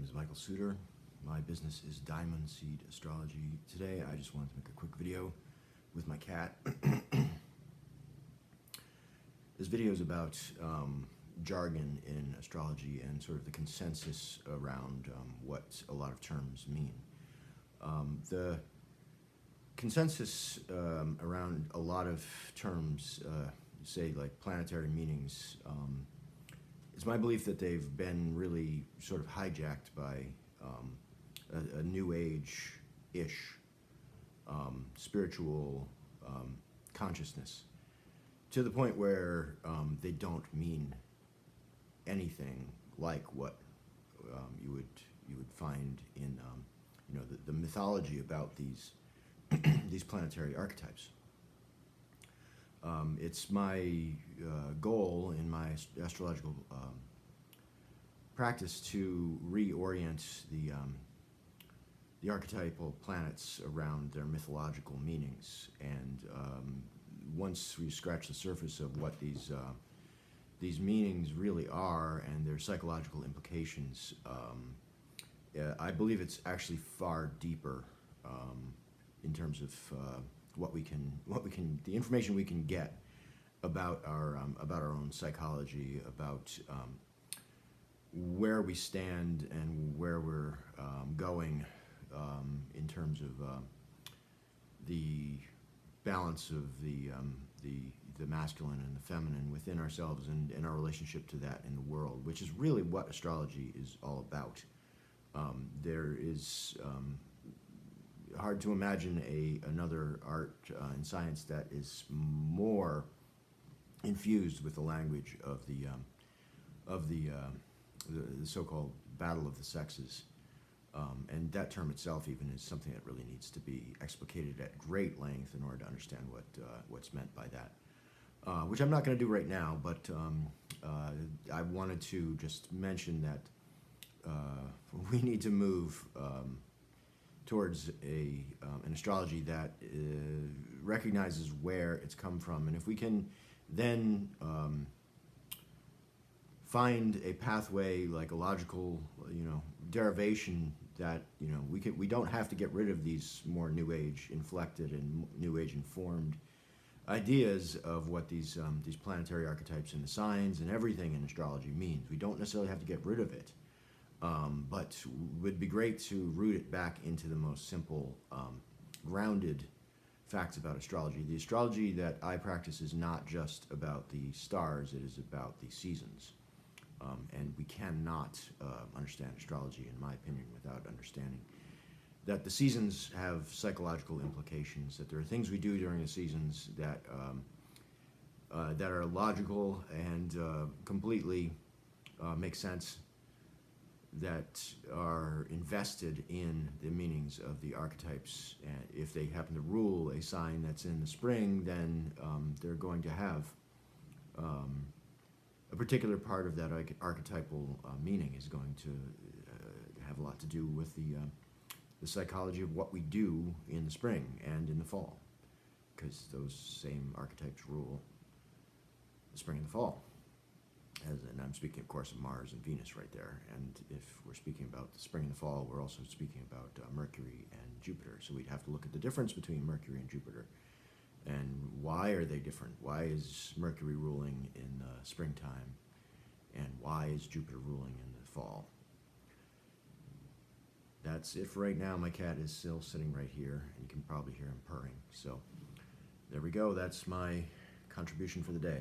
name is Michael Suter. My business is Diamond Seed Astrology. Today I just wanted to make a quick video with my cat. This video is about jargon in astrology and sort of the consensus around what a lot of terms mean. The consensus around a lot of terms, say like planetary meanings, it's my belief that they've been really sort of hijacked by a new age-ish spiritual consciousness, to the point where they don't mean anything like what you would find in the mythology about these these planetary archetypes. It's my goal in my astrological practice to reorient the archetypal planets around their mythological meanings, and once we scratch the surface of what these meanings really are and their psychological implications, I believe it's actually far deeper in terms of the information we can get about our own psychology, about where we stand and where we're going in terms of the balance of the masculine and the feminine within ourselves and in our relationship to that in the world, which is really what astrology is all about. There is hard to imagine another art and science that is more infused with the language of the so-called battle of the sexes, and that term itself even is something that really needs to be explicated at great length in order to understand what's meant by that, which I'm not going to do right now. But I wanted to just mention that we need to move towards an astrology that recognizes where it's come from, and if we can then find a pathway, like a logical, derivation that we don't have to get rid of these more New Age inflected and New Age informed ideas of what these planetary archetypes and the signs and everything in astrology means. We don't necessarily have to get rid of it. But it would be great to root it back into the most simple, grounded facts about astrology. The astrology that I practice is not just about the stars, it is about the seasons. And we cannot understand astrology, in my opinion, without understanding that the seasons have psychological implications, that there are things we do during the seasons that are logical and completely make sense, that are invested in the meanings of the archetypes. And if they happen to rule a sign that's in the spring, then they're going to have a particular part of that archetypal meaning is going to have a lot to do with the psychology of what we do in the spring and in the fall, because those same archetypes rule the spring and the fall. And I'm speaking, of course, of Mars and Venus right there. And if we're speaking about the spring and the fall, we're also speaking about Mercury and Jupiter. So we'd have to look at the difference between Mercury and Jupiter. And why are they different? Why is Mercury ruling in the springtime? And why is Jupiter ruling in the fall? That's it for right now. My cat is still sitting right here, and you can probably hear him purring. So there we go. That's my contribution for the day.